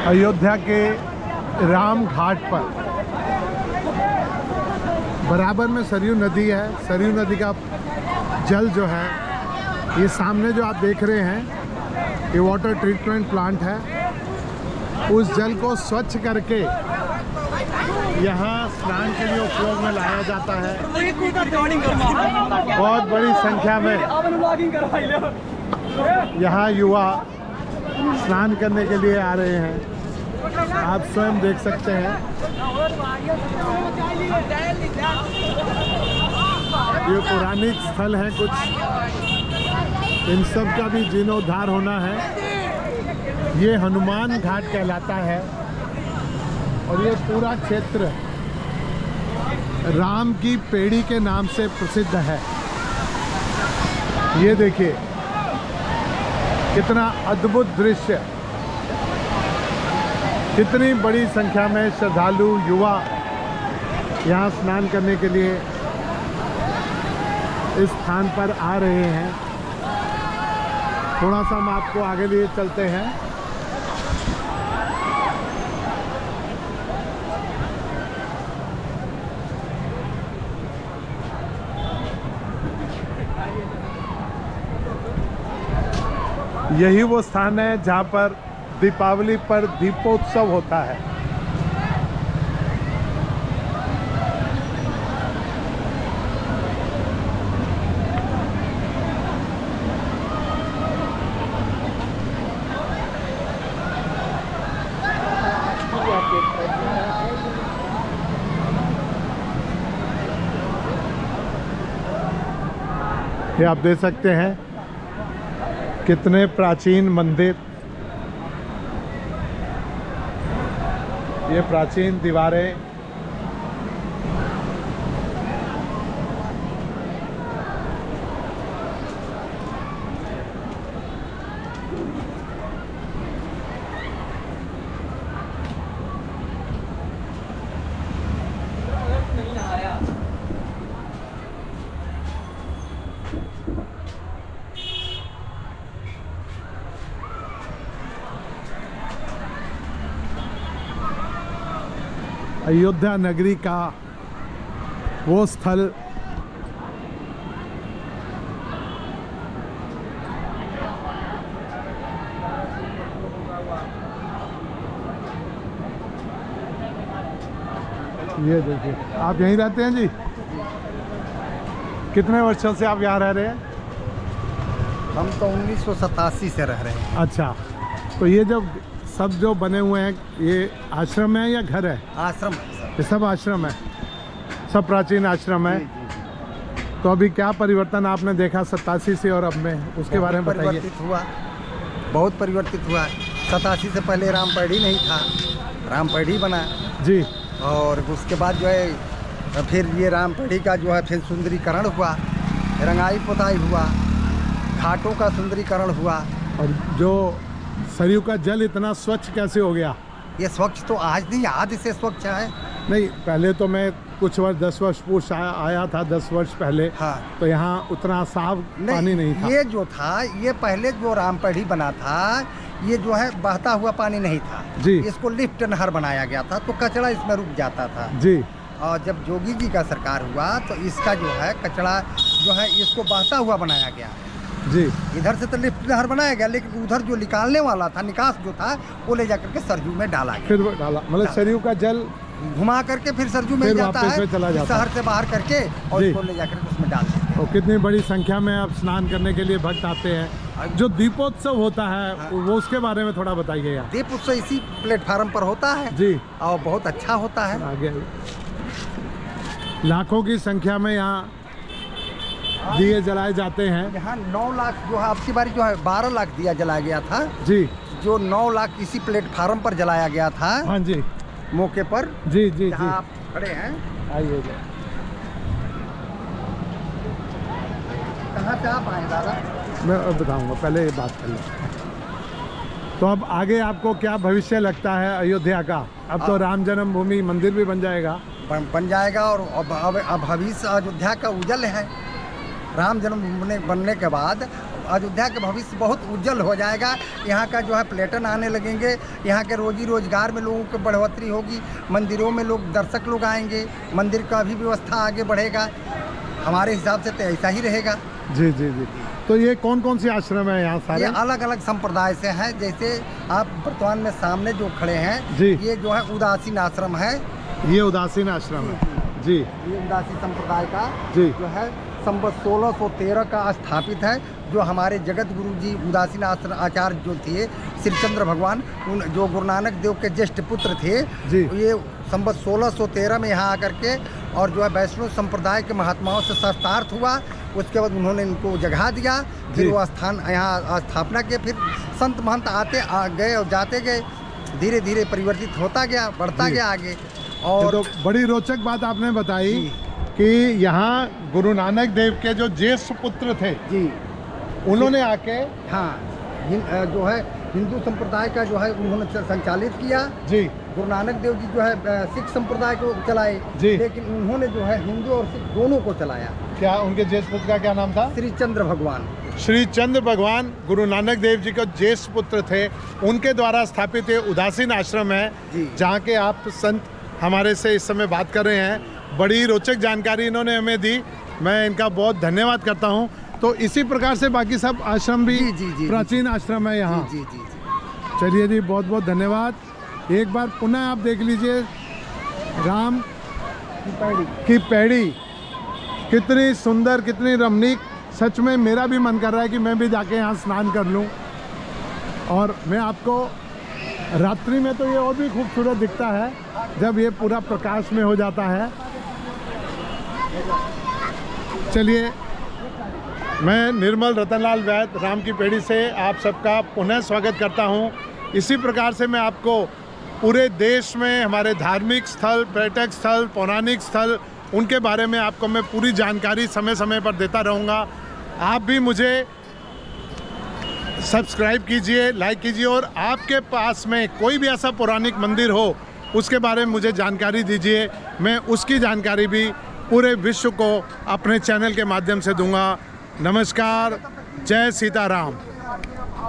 अयोध्या के राम घाट पर बराबर में सरयू नदी है। सरयू नदी का जल जो है, ये सामने जो आप देख रहे हैं, ये वाटर ट्रीटमेंट प्लांट है। उस जल को स्वच्छ करके यहाँ स्नान के लिए उपयोग में लाया जाता है। बहुत बड़ी संख्या में यहाँ युवा स्नान करने के लिए आ रहे हैं। आप स्वयं देख सकते हैं। ये पौराणिक स्थल है कुछ, इन सब का भी जीर्णोद्धार होना है। ये हनुमान घाट कहलाता है और ये पूरा क्षेत्र राम की पेड़ी के नाम से प्रसिद्ध है। ये देखिए कितना अद्भुत दृश्य, कितनी बड़ी संख्या में श्रद्धालु युवा यहाँ स्नान करने के लिए इस स्थान पर आ रहे हैं। थोड़ा सा हम आपको आगे लिए चलते हैं। यही वो स्थान है जहाँ पर दीपावली पर दीपोत्सव होता है। ये आप देख सकते हैं कितने प्राचीन मंदिर, ये प्राचीन दीवारें, अयोध्या नगरी का वो स्थल ये देखिए। आप यहीं रहते हैं जी? कितने वर्षों से आप यहाँ रह रहे हैं? हम तो 1987 से रह रहे हैं। अच्छा, तो ये जो सब जो बने हुए हैं, ये आश्रम है या घर है? आश्रम है सर। ये सब आश्रम है, सब प्राचीन आश्रम है। तो अभी क्या परिवर्तन आपने देखा 87 से और अब में, उसके बारे में बताइए। परिवर्तित हुआ, बहुत परिवर्तित हुआ। 87 से पहले रामपेड़ी नहीं था, रामपेड़ी बना जी। और उसके बाद जो है फिर ये रामपेड़ी का जो है फिर सुंदरीकरण हुआ, रंगाई पुताई हुआ, घाटों का सुंदरीकरण हुआ। और जो सरयू का जल इतना स्वच्छ कैसे हो गया? ये स्वच्छ तो आज नहीं, आज से स्वच्छ है। नहीं, पहले तो मैं कुछ वर्ष 10 वर्ष पूर्व आया था, 10 वर्ष पहले। हाँ। तो यहाँ उतना साफ पानी नहीं था। ये जो था, ये पहले जो रामपेड़ी बना था, ये जो है बहता हुआ पानी नहीं था जी। इसको लिफ्ट नहर बनाया गया था, तो कचरा इसमें रुक जाता था जी। और जब जोगी जी का सरकार हुआ तो इसका जो है कचरा जो है इसको बहता हुआ बनाया गया जी। इधर से तो लिफ्ट नहर बनाया गया, लेकिन उधर जो निकालने वाला था, निकास जो था, वो ले जाकर के सरयू में डाला गया। फिर वो डाला, मतलब सरयू का जल घुमा करके फिर सरयू में जाता है, शहर से बाहर करके और इसको ले जाकर के उसमें डाल देते हैं। और कितनी बड़ी संख्या में अब स्नान करने के लिए भक्त आते हैं। जो दीपोत्सव होता है, हाँ। वो उसके बारे में थोड़ा बताइए यार। दीप उत्सव इसी प्लेटफार्म पर होता है जी, और बहुत अच्छा होता है। आगे लाखों की संख्या में यहाँ दिए जलाए जाते हैं। यहाँ 9 लाख जो है, अब की बारी जो है 12 लाख दिया जलाया गया था जी। जो 9 लाख इसी प्लेटफार्म पर जलाया गया था। हाँ जी, मौके पर जी जी जी। आप खड़े हैं, आइए। कहाँ से आप आए दादा? मैं बताऊंगा, पहले ये बात कर लो। तो अब आगे आपको क्या भविष्य लगता है अयोध्या का? अब तो राम जन्मभूमि मंदिर भी बन जाएगा। बन जाएगा और अब भविष्य अयोध्या का उज्जवल है। राम जन्मभूमि बनने के बाद अयोध्या का भविष्य बहुत उज्जवल हो जाएगा। यहाँ का जो है पर्यटन आने लगेंगे, यहाँ के रोजी रोजगार में लोगों की बढ़ोतरी होगी, मंदिरों में लोग दर्शक लोग आएंगे, मंदिर का भी व्यवस्था आगे बढ़ेगा। हमारे हिसाब से तो ऐसा ही रहेगा। जी जी जी। तो ये कौन कौन सी आश्रम है यहाँ सारे? ये अलग अलग संप्रदाय से हैं। जैसे आप वर्तमान में सामने जो खड़े हैं जी, ये जो है उदासीन आश्रम है। ये उदासीन आश्रम है जी। ये उदासी संप्रदाय का जी जो है संवत 1613 का स्थापित है। जो हमारे जगत गुरु जी उदासीन आचार्य जो थे श्रीचंद्र भगवान, उन जो गुरु नानक देव के ज्येष्ठ पुत्र थे जी। ये संवत 1613 में यहाँ आकर के और जो है वैष्णव संप्रदाय के महात्माओं से शास्त्रार्थ हुआ। उसके बाद उन्होंने इनको जगह दिया, फिर वो स्थान यहाँ स्थापना किए। फिर संत महंत आते गए और जाते गए, धीरे धीरे परिवर्तित होता गया, बढ़ता गया आगे। और तो बड़ी रोचक बात आपने बताई कि यहाँ गुरु नानक देव के जो ज्येष्ठ पुत्र थे जी, उन्होंने आके हाँ जो है हिंदू संप्रदाय का जो है उन्होंने संचालित किया। जी। गुरु नानक देव जी जो है सिख संप्रदाय को चलाए जी, लेकिन उन्होंने जो है हिंदू और सिख दोनों को चलाया। क्या उनके ज्येष्ठ पुत्र का क्या नाम था? श्री चंद्र भगवान। श्री चंद्र भगवान गुरु नानक देव जी के ज्येष्ठ पुत्र थे, उनके द्वारा स्थापित ये उदासीन आश्रम है जहाँ के आप संत हमारे से इस समय बात कर रहे हैं। बड़ी रोचक जानकारी इन्होंने हमें दी, मैं इनका बहुत धन्यवाद करता हूँ। तो इसी प्रकार से बाकी सब आश्रम भी प्राचीन आश्रम है यहाँ। जी जी जी। चलिए जी, बहुत बहुत धन्यवाद। एक बार पुनः आप देख लीजिए राम की पैड़ी कितनी सुंदर, कितनी रमणीक। सच में मेरा भी मन कर रहा है कि मैं भी जाके यहाँ स्नान कर लूँ। और मैं आपको रात्रि में तो ये और भी खूबसूरत दिखता है जब ये पूरा प्रकाश में हो जाता है। चलिए, मैं निर्मल रतनलाल वैद्य राम की पेड़ी से आप सबका पुनः स्वागत करता हूं। इसी प्रकार से मैं आपको पूरे देश में हमारे धार्मिक स्थल, पर्यटक स्थल, पौराणिक स्थल, उनके बारे में आपको मैं पूरी जानकारी समय समय पर देता रहूँगा। आप भी मुझे सब्सक्राइब कीजिए, लाइक कीजिए और आपके पास में कोई भी ऐसा पौराणिक मंदिर हो उसके बारे में मुझे जानकारी दीजिए। मैं उसकी जानकारी भी पूरे विश्व को अपने चैनल के माध्यम से दूंगा। नमस्कार, जय सीताराम।